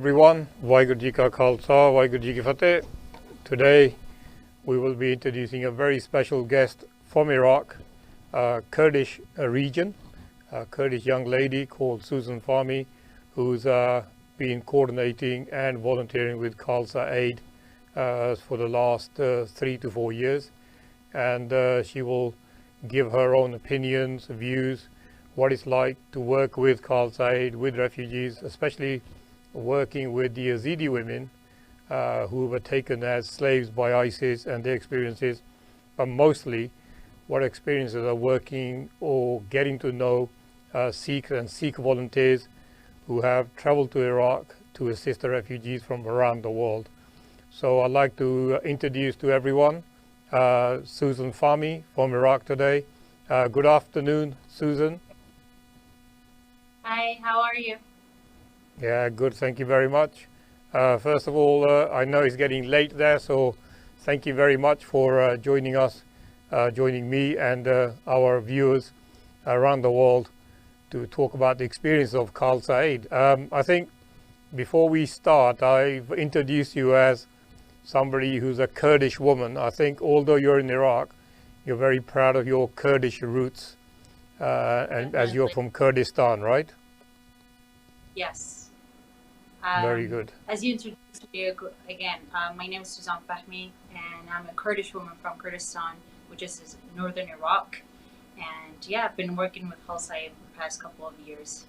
everyone. Waheguru Ji Ka Khalsa, Waheguru Ji Ki Fateh. Today we will be introducing a very special guest from Iraq, Kurdish region, a Kurdish young lady called Susan Fahmy, who's been coordinating and volunteering with Khalsa Aid for the last 3 to 4 years. And she will give her own opinions, views, what it's like to work with Khalsa Aid, with refugees, especially working with the Yazidi women who were taken as slaves by ISIS and their experiences, but mostly what experiences are working or getting to know Sikhs and Sikh volunteers who have traveled to Iraq to assist the refugees from around the world. So I'd like to introduce to everyone Susan Fahmy from Iraq today. Good afternoon, Susan. Hi, how are you? Yeah, good, thank you very much. First of all, I know it's getting late there, so thank you very much for joining us, joining me and our viewers around the world to talk about the experience of Khalsa Aid. I think before we start, I've introduced you as somebody who's a Kurdish woman. I think although you're in Iraq, you're very proud of your Kurdish roots, and as you're from Kurdistan, right? Yes. Very good. As you introduced me again, my name is Susan Fahmy, and I'm a Kurdish woman from Kurdistan, which is northern Iraq. And yeah, I've been working with Khalsa Aid for the past couple of years.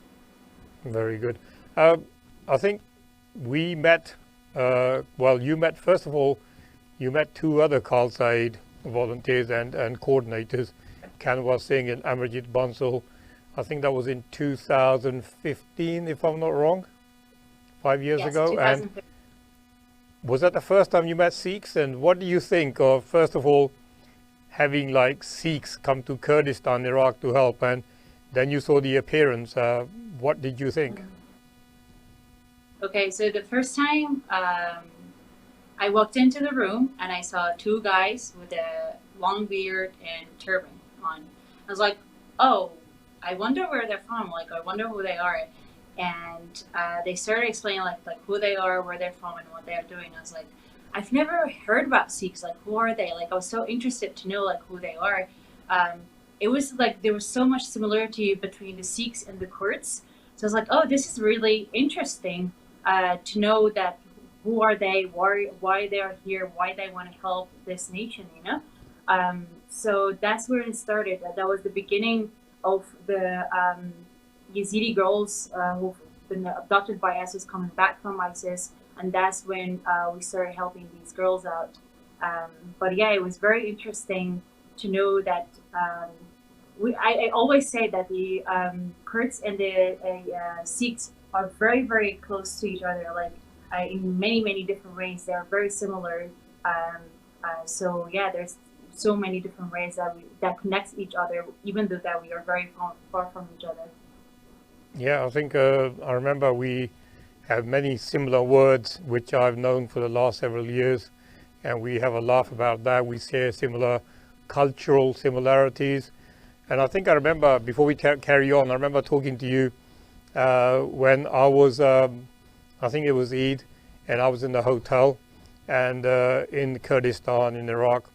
Very good. I think we met, well, you met, first of all, you met 2 other Khalsa Aid volunteers and coordinators, Kanwar Singh and Amarjit Bansal. I think that was in 2015, if I'm not wrong, 5 years ago. And was that the first time you met Sikhs? And what do you think of, first of all, having like Sikhs come to Kurdistan, Iraq to help, and then you saw the appearance? What did you think? Okay, so the first time I walked into the room and I saw 2 guys with a long beard and turban on. I was like, oh, I wonder where they're from. Like, I wonder who they are. And they started explaining like who they are, where they're from, and what they're doing. I was like, I've never heard about Sikhs. Like, who are they? Like, I was so interested to know like who they are. It was like there was so much similarity between the Sikhs and the Kurds. So I was like, oh, this is really interesting to know that who are they, why they are here, why they want to help this nation, you know? So that's where it started. That was the beginning of the Yezidi girls who've been abducted by ISIS coming back from ISIS, and that's when we started helping these girls out. But yeah, it was very interesting to know that I always say that the Kurds and the Sikhs are very, very close to each other, like in many, many different ways. They are very similar. So yeah, there's so many different ways that connects each other, even though that we are very far from each other. Yeah, I think I remember we have many similar words which I've known for the last several years, and we have a laugh about that. We share similar cultural similarities, and I think I remember, before we carry on, I remember talking to you when I was, I think it was Eid, and I was in the hotel and in Kurdistan in Iraq,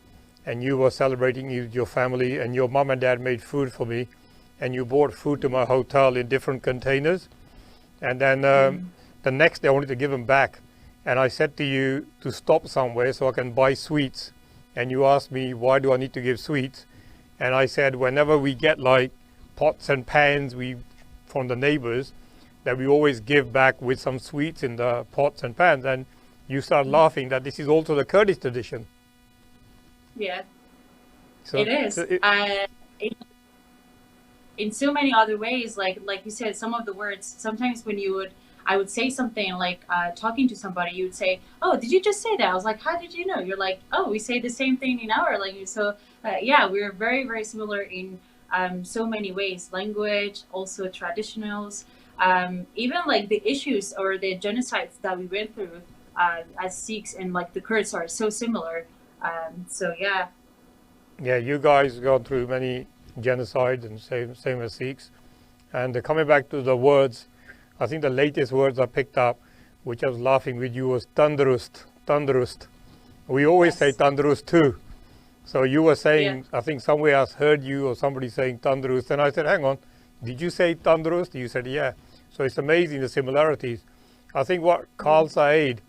and you were celebrating Eid with your family, and your mom and dad made food for me, and you brought food to my hotel in different containers. And then the next day I wanted to give them back, and I said to you to stop somewhere so I can buy sweets. And you asked me, why do I need to give sweets? And I said, whenever we get like pots and pans from the neighbors, that we always give back with some sweets in the pots and pans. And you started laughing that this is also the Kurdish tradition. Yeah, so it is. In so many other ways, like you said, some of the words, sometimes when I would say something like talking to somebody, you would say, oh, did you just say that? I was like, how did you know? You're like, oh, we say the same thing in our language. So yeah, we're very, very similar in so many ways. Language, also traditionals, even like the issues or the genocides that we went through as Sikhs and like the Kurds are so similar. So yeah. Yeah, you guys gone through many genocides and same as Sikhs. And coming back to the words, I think the latest words I picked up which I was laughing with you, was Tandurust. Tandurust. We always say Tandurust too. So you were saying, I think somewhere else heard you or somebody saying Tandurust, and I said, hang on, did you say Tandurust? You said, yeah. So it's amazing the similarities. I think what Khalsa Aid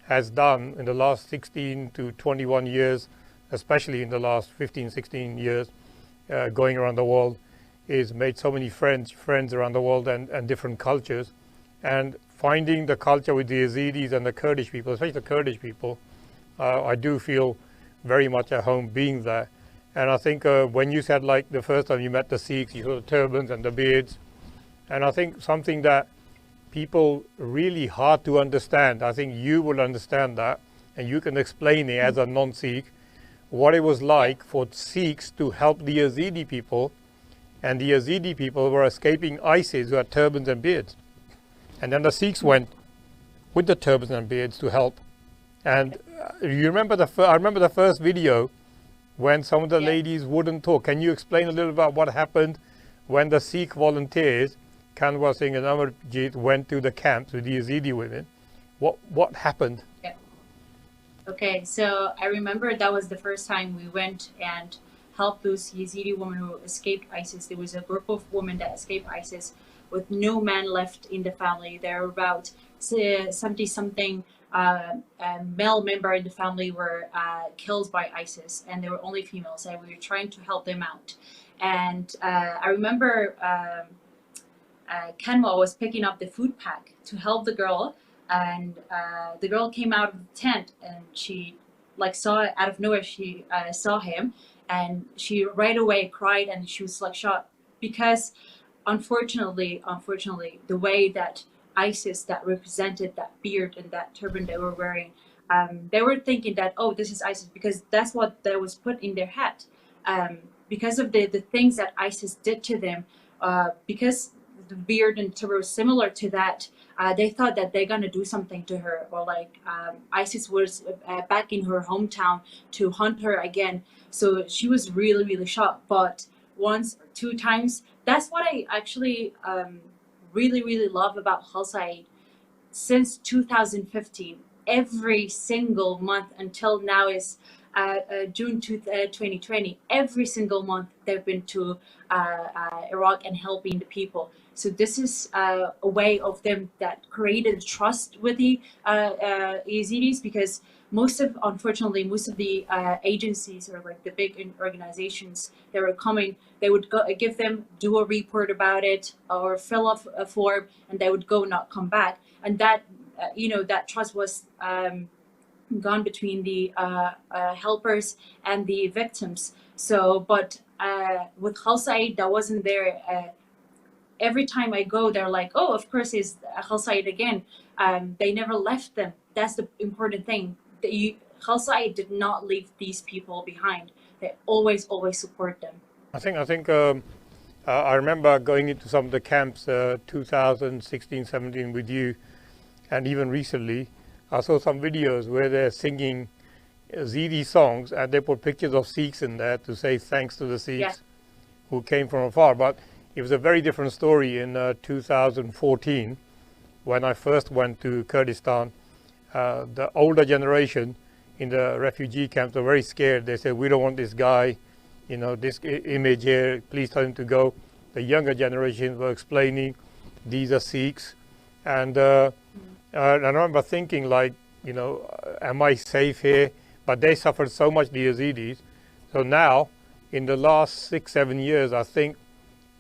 has done in the last 16 to 21 years, especially in the last 15, 16 years, going around the world, is made so many friends around the world and different cultures. And finding the culture with the Yazidis and the Kurdish people, especially the Kurdish people, I do feel very much at home being there. And I think when you said, like, the first time you met the Sikhs, you saw the turbans and the beards, and I think something that people really hard to understand, I think you will understand that, and you can explain it as a non-Sikh, what it was like for Sikhs to help the Yazidi people, and the Yazidi people were escaping ISIS who had turbans and beards. And then the Sikhs went with the turbans and beards to help. And you remember I remember the first video when some of the ladies wouldn't talk. Can you explain a little about what happened when the Sikh volunteers, Kanwar Singh and Amarjit, went to the camps with the Yazidi women? What happened? Yeah. Okay, so I remember that was the first time we went and helped those Yazidi women who escaped ISIS. There was a group of women that escaped ISIS with no man left in the family. There were about 70-something male member in the family were killed by ISIS, and they were only females, and we were trying to help them out. And I remember Kenwa was picking up the food pack to help the girl, and the girl came out of the tent, and she saw out of nowhere, she saw him, and she right away cried, and she was shocked, because unfortunately the way that ISIS that represented that beard and that turban they were wearing, they were thinking that, oh, this is ISIS, because that's what that was put in their head, because of the things that ISIS did to them, because the beard and turban was similar to that. They thought that they're gonna do something to her, or ISIS was back in her hometown to hunt her again. So she was really shocked. But once or two times, that's what I actually really love about Khalsa Aid. Since 2015, every single month until now is June 2020, every single month they've been to Iraq and helping the people. So this is a way of them that created trust with the Yazidis, because unfortunately, most of the agencies, or the big organizations that were coming, they would give them, do a report about it, or fill up a form, and they would go, not come back. And that, that trust was gone between the helpers and the victims. So, but with Khalsa Aid, that wasn't there. Every time I go, they're like, oh, of course, it's Khalsa Aid again. They never left them. That's the important thing. Khalsa Aid did not leave these people behind. They always support them. I think I remember going into some of the camps 2016, 17 with you, and even recently I saw some videos where they're singing Yazidi songs, and they put pictures of Sikhs in there to say thanks to the Sikhs who came from afar. But it was a very different story in 2014 when I first went to Kurdistan. The older generation in the refugee camps were very scared. They said, we don't want this guy, this image here, please tell him to go. The younger generation were explaining, these are Sikhs. And I remember thinking, am I safe here? But they suffered so much, the Yazidis. So now, in the last 6-7 years, I think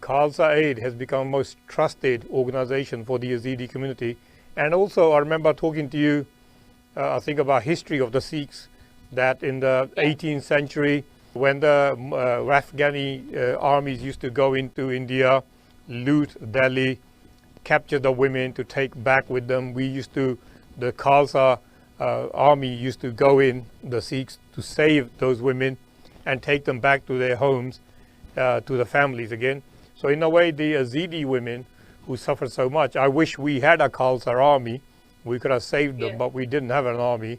Khalsa Aid has become most trusted organization for the Yazidi community. And also, I remember talking to you, I think, about history of the Sikhs, that in the 18th century, when the Afghani armies used to go into India, loot Delhi, capture the women to take back with them, the Khalsa army used to go in, the Sikhs, to save those women and take them back to their homes, to the families again. So in a way, the Yazidi women who suffered so much, I wish we had a Khalsa army. We could have saved them, but we didn't have an army.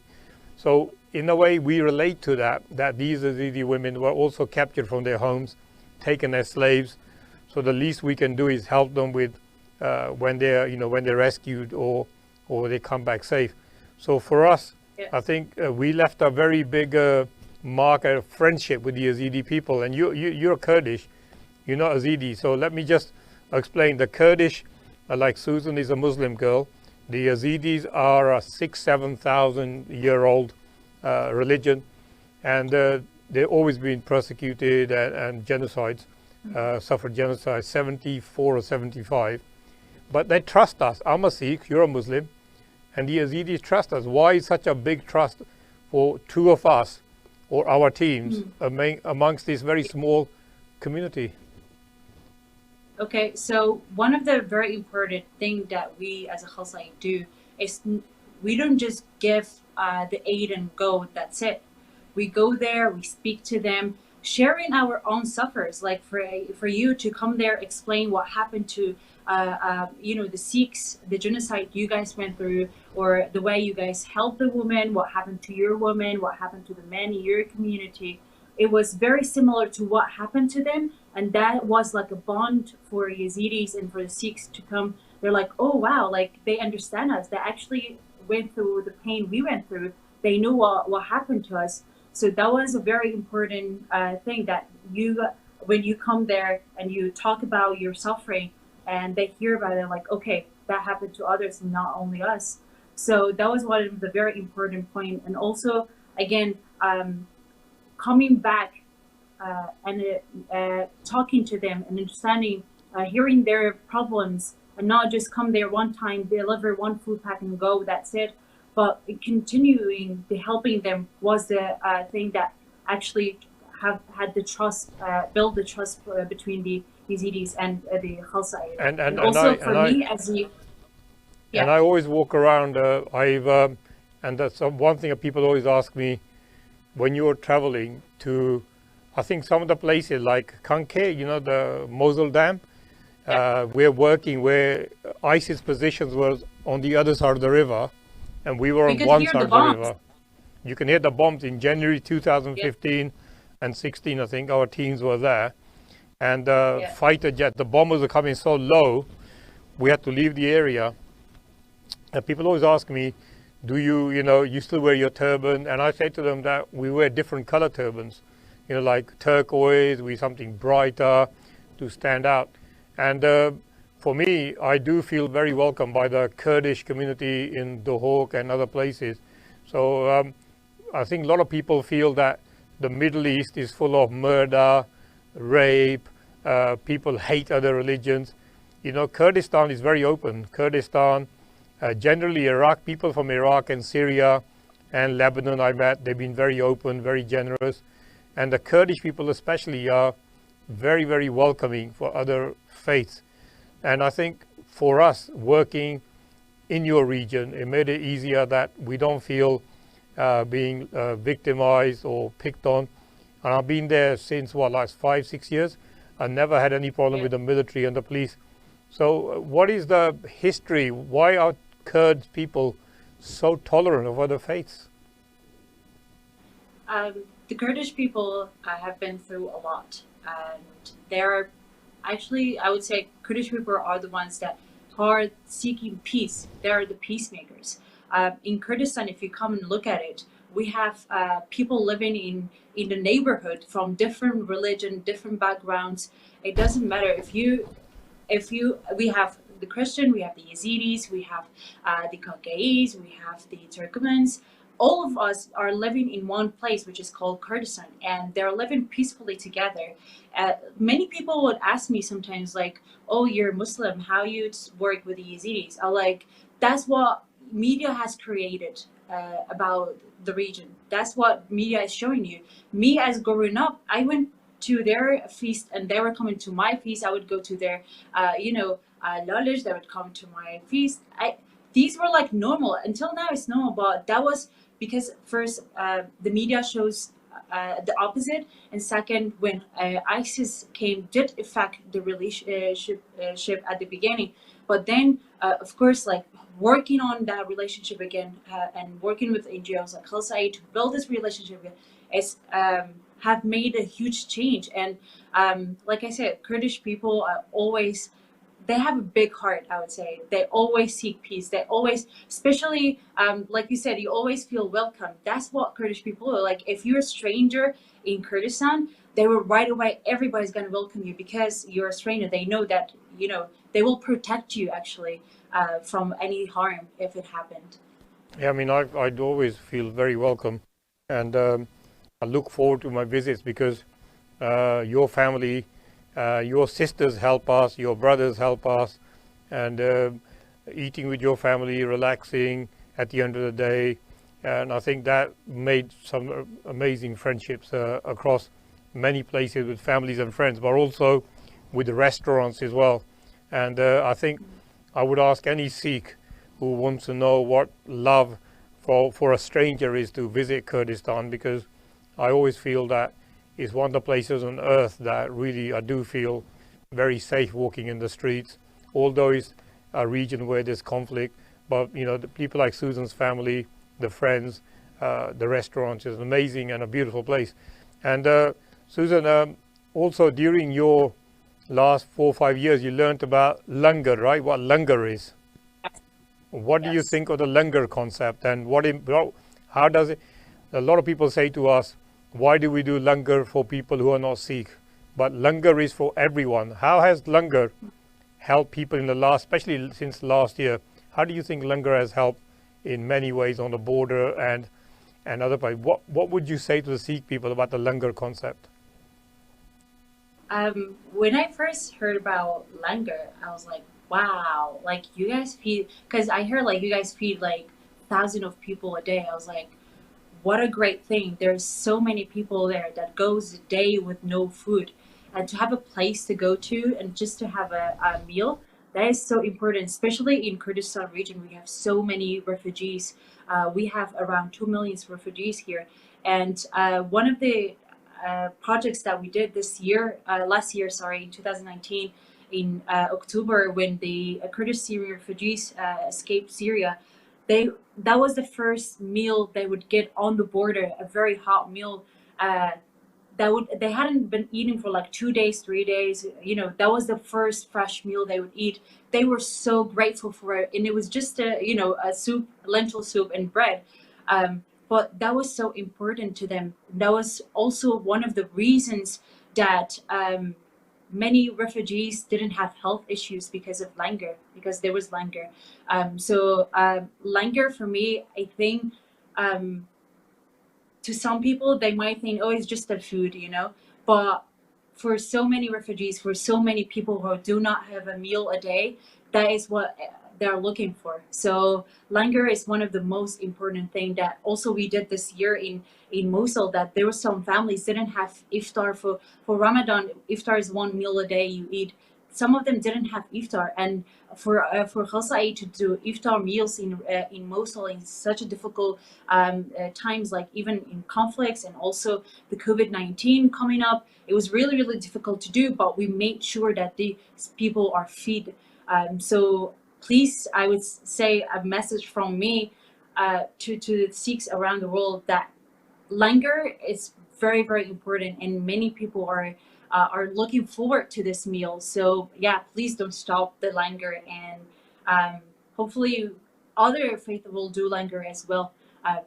So in a way, we relate to that these Yazidi women were also captured from their homes, taken as slaves. So the least we can do is help them with when they're rescued, or or they come back safe. So for us, Yeah. I think we left a very big mark of friendship with the Yazidi people. And you're Kurdish, you're not Yazidi. So let me just explain. The Kurdish, like Susan is a Muslim girl. The Yazidis are a 6,000-7,000-year-old religion, and they've always been persecuted and genocides, suffered genocide, 74 or 75. But they trust us. I'm a Sikh, you're a Muslim, and the Yazidis trust us. Why is such a big trust for two of us or our teams amongst this very small community? Okay, so one of the very important things that we as a Khalsa Aid do is we don't just give the aid and go, that's it. We go there, we speak to them, sharing our own suffers. Like for you to come there, explain what happened to the Sikhs, the genocide you guys went through, or the way you guys helped the women, what happened to your women, what happened to the men in your community. It was very similar to what happened to them, and that was like a bond for Yazidis and for the Sikhs to come. They're like, oh wow, like they understand us. They actually went through the pain we went through. They knew what happened to us. So that was a very important thing, that when you come there and you talk about your suffering and they hear about it, like, okay, that happened to others and not only us. So that was one of the very important points. And also, again, coming back and talking to them and understanding, hearing their problems, and not just come there one time, deliver one food pack and go, that's it. But continuing the helping them was the thing that actually have had the trust, build the trust between the Yazidis and the Khalsa Aid. And also for me as the And I always walk around. And that's one thing that people always ask me when you're traveling to. I think some of the places like Kanke, the Mosul Dam, we're working where ISIS positions were on the other side of the river, and we were on one side of the river. You can hear the bombs in January 2015 and 16, I think, our teams were there. And fighter jet, the bombers were coming so low, we had to leave the area. And people always ask me, do you still wear your turban? And I say to them that we wear different color turbans. Like turquoise, with something brighter to stand out. And for me, I do feel very welcome by the Kurdish community in Dohuk and other places. So I think a lot of people feel that the Middle East is full of murder, rape, people hate other religions. Kurdistan is very open. Kurdistan, generally Iraq, people from Iraq and Syria and Lebanon I met, they've been very open, very generous. And the Kurdish people especially are very, very welcoming for other faiths. And I think for us working in your region, it made it easier that we don't feel being victimized or picked on. And I've been there since, last 5-6 years. I never had any problem with the military and the police. So what is the history? Why are Kurd people so tolerant of other faiths? The Kurdish people have been through a lot, and they're actually, I would say, Kurdish people are the ones that are seeking peace. They're the peacemakers. In Kurdistan, if you come and look at it, we have people living in the neighborhood from different religion, different backgrounds. It doesn't matter we have the Christian, we have the Yazidis, we have the Khalsa, we have the Turkmens. All of us are living in one place, which is called Kurdistan, and they're living peacefully together. Many people would ask me sometimes, like, oh, you're Muslim, how you work with the Yazidis? I'm like, that's what media has created about the region. That's what media is showing you. Me, as growing up, I went to their feast and they were coming to my feast. I would go to their, knowledge, they would come to my feast. These were like normal. Until now, it's normal, but that was because first, the media shows the opposite, and second, when ISIS did affect the relationship at the beginning, but then, of course, like working on that relationship again and working with NGOs like Khalsa Aid to build this relationship again, is have made a huge change. And like I said, Kurdish people are always they have a big heart, I would say. They always seek peace. They always, especially, like you said, you always feel welcome. That's what Kurdish people are like. If you're a stranger in Kurdistan, they will right away, everybody's going to welcome you because you're a stranger. They know that, you know, they will protect you actually from any harm if it happened. Yeah, I mean, I'd always feel very welcome, and I look forward to my visits because your family, your sisters help us, your brothers help us, and eating with your family, relaxing at the end of the day, and I think that made some amazing friendships across many places with families and friends, but also with the restaurants as well. And I think I would ask any Sikh who wants to know what love for a stranger is to visit Kurdistan, because I always feel that it's one of the places on earth that really I do feel very safe walking in the streets, although it's a region where there's conflict. But you know, the people like Susan's family, the friends, the restaurants is amazing and a beautiful place. And Susan, also during your last 4 or 5 years, you learned about Langar, right? What Langar is. What do you think of the Langar concept, and how does it? A lot of people say to us, why do we do Langar for people who are not Sikh? But Langar is for everyone. How has Langar helped people in the last, especially since last year? How do you think Langar has helped in many ways on the border and other places? What would you say to the Sikh people about the Langar concept? When I first heard about Langar, I was like, wow, like you guys feed, because I heard like you guys feed like thousands of people a day. I was like, what a great thing. There's so many people there that goes a day with no food. And to have a place to go to and just to have a meal, that is so important, especially in Kurdistan region. We have so many refugees. We have around 2 million refugees here. And one of the projects that we did this year, last year, sorry, in 2019, in October, when the Kurdish Syrian refugees escaped Syria, that was the first meal they would get on the border, a very hot meal they hadn't been eating for like 2 days, 3 days. You know, that was the first fresh meal they would eat. They were so grateful for it, and it was just a soup, lentil soup, and bread. But that was so important to them. That was also one of the reasons that many refugees didn't have health issues because of Langar, because there was Langar. Langar for me, I think, to some people, they might think, oh, it's just the food, you know. But for so many refugees, for so many people who do not have a meal a day, that is what they're looking for. So Langar is one of the most important thing that also we did this year in Mosul, that there were some families didn't have iftar for Ramadan. Iftar is one meal a day you eat. Some of them didn't have iftar, and for Khalsa Aid to do iftar meals in Mosul in such a difficult times, like even in conflicts and also the COVID-19 coming up, it was really difficult to do. But we made sure that these people are fed. So please, I would say a message from me to the Sikhs around the world that Langar is very important, and many people are looking forward to this meal. So yeah, please don't stop the Langar, and hopefully other faith will do Langar as well,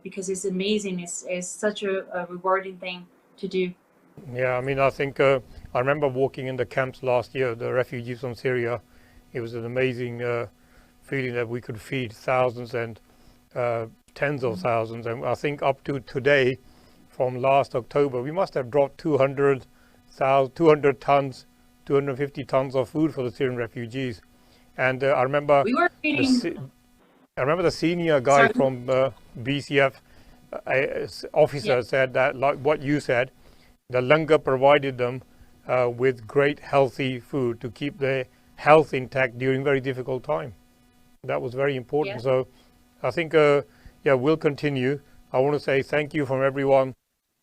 because it's amazing. It's such a rewarding thing to do. Yeah, I mean, I think I remember walking in the camps last year, the refugees from Syria. It was an amazing feeling that we could feed thousands and tens of thousands. And I think up to today, from last October, we must have dropped 200 tons, 250 tons of food for the Syrian refugees. And I remember we were feeding. I remember the senior guy Sorry. from BCF officer said that, like what you said, the Langar provided them with great healthy food to keep their health intact during very difficult time. That was very important. Yeah. So I think, yeah, we'll continue. I want to say thank you from everyone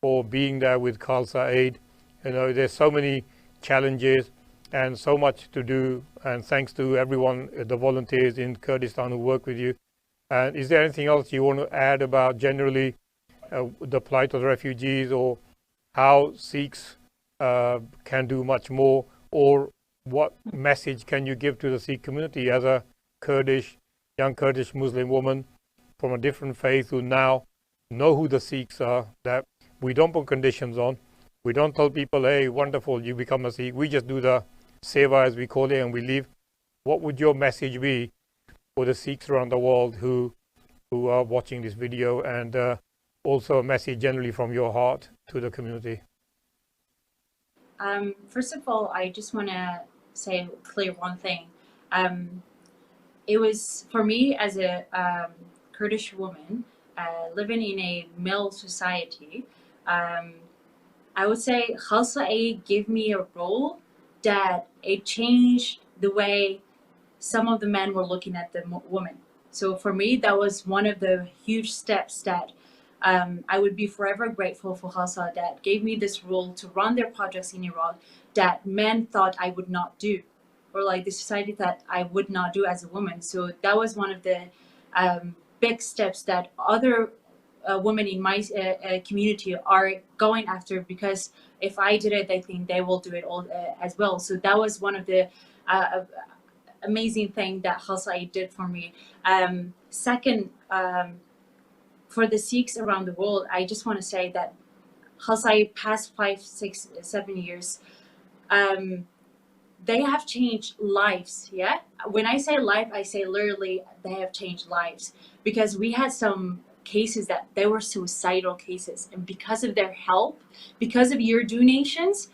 for being there with Khalsa Aid. You know, there's so many challenges and so much to do, and thanks to everyone, the volunteers in Kurdistan who work with you. And is there anything else you want to add about generally the plight of the refugees, or how Sikhs can do much more, or what message can you give to the Sikh community as a young Kurdish Muslim woman from a different faith who now know who the Sikhs are, that we don't put conditions on. We don't tell people, hey, wonderful, you become a Sikh. We just do the seva, as we call it, and we leave. What would your message be for the Sikhs around the world who are watching this video, and also a message generally from your heart to the community? First of all, I just want to say clear one thing. It was for me as a Kurdish woman living in a male society. I would say Khalsa Aid gave me a role that it changed the way some of the men were looking at the woman. So for me, that was one of the huge steps that I would be forever grateful for Khalsa that gave me this role to run their projects in Iraq that men thought I would not do, or like the society that I would not do as a woman. So that was one of the big steps that other women in my community are going after, because if I did it, I think they will do it all as well. So that was one of the amazing thing that Khalsa Aid did for me. Second, for the Sikhs around the world, I just want to say that Khalsa Aid past 5, 6, 7 years, they have changed lives. Yeah, when I say life, I say literally they have changed lives, because we had some cases that they were suicidal cases, and because of their help, because of your donations,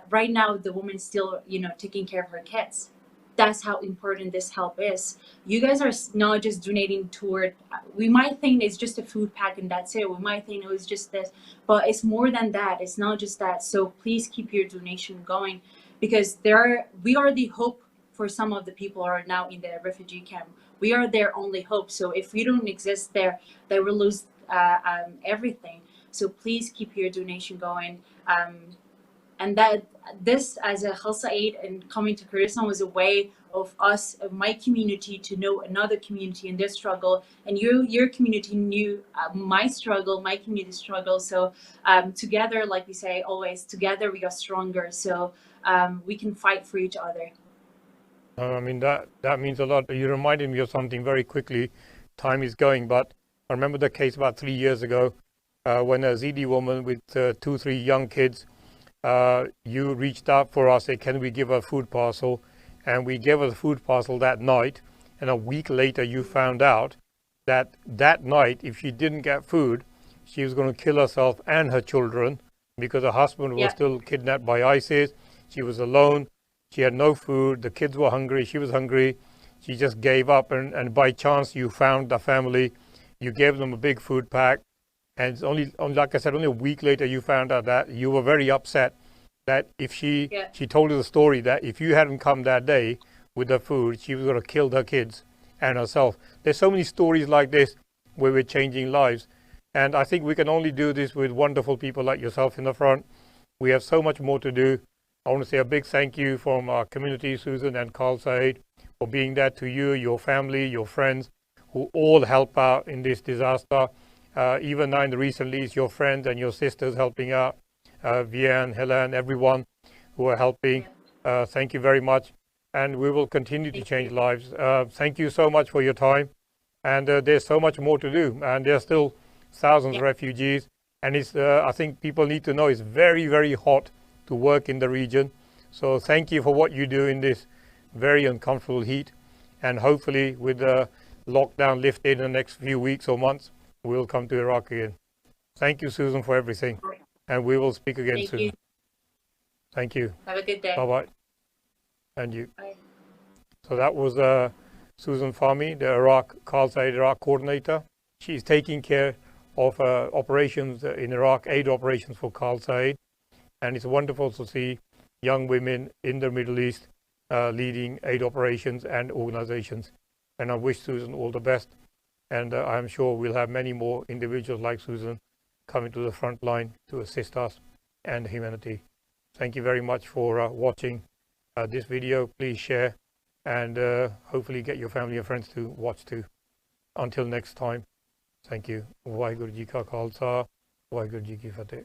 right now the woman's still taking care of her kids. That's how important this help is. You guys are not just donating toward, we might think it's just a food pack and that's it. We might think it was just this, but it's more than that. It's not just that. So please keep your donation going, because we are the hope for some of the people who are now in the refugee camp. We are their only hope. So if we don't exist there, they will lose everything. So please keep your donation going. And that this, as a Khalsa Aid and coming to Kurdistan, was a way of us, of my community, to know another community in their struggle, and your community knew my struggle, my community struggle. So together, like we say always, together we are stronger. So we can fight for each other. I mean, that means a lot. You reminded me of something very quickly. Time is going, but I remember the case about 3 years ago when a Yazidi woman with 2, 3 young kids, you reached out for us, said, can we give her a food parcel? And we gave her the food parcel that night. And a week later, you found out that night, if she didn't get food, she was going to kill herself and her children, because her husband was still kidnapped by ISIS. She was alone. She had no food. The kids were hungry. She was hungry. She just gave up. And by chance, you found the family. You gave them a big food pack. And it's only, like I said, only a week later, you found out that you were very upset that if she told you the story that if you hadn't come that day with the food, she was going to kill her kids and herself. There's so many stories like this where we're changing lives. And I think we can only do this with wonderful people like yourself in the front. We have so much more to do. I want to say a big thank you from our community, Susan and Khalsa Aid, for being there to you, your family, your friends, who all help out in this disaster. Even now in the recently, it's your friends and your sisters helping out, Vian, Helen, everyone who are helping. Thank you very much. And we will continue to change lives. Thank you so much for your time. And there's so much more to do. And there's still thousands of refugees. And it's, I think people need to know it's very, very hot to work in the region. So thank you for what you do in this very uncomfortable heat. And hopefully with the lockdown lifted in the next few weeks or months, we'll come to Iraq again. Thank you, Susan, for everything. And we will speak again soon. Thank you. Have a good day. Bye-bye. And you. Bye. So that was Susan Fahmy, the Khalsa Aid Iraq coordinator. She's taking care of operations in Iraq, aid operations for Khalsa Aid. And it's wonderful to see young women in the Middle East leading aid operations and organizations. And I wish Susan all the best. And I'm sure we'll have many more individuals like Susan coming to the front line to assist us and humanity. Thank you very much for watching this video. Please share and hopefully get your family and friends to watch too. Until next time, thank you. Waheguru Ji Ka Khalsa, Waheguru Ji Ki Fateh.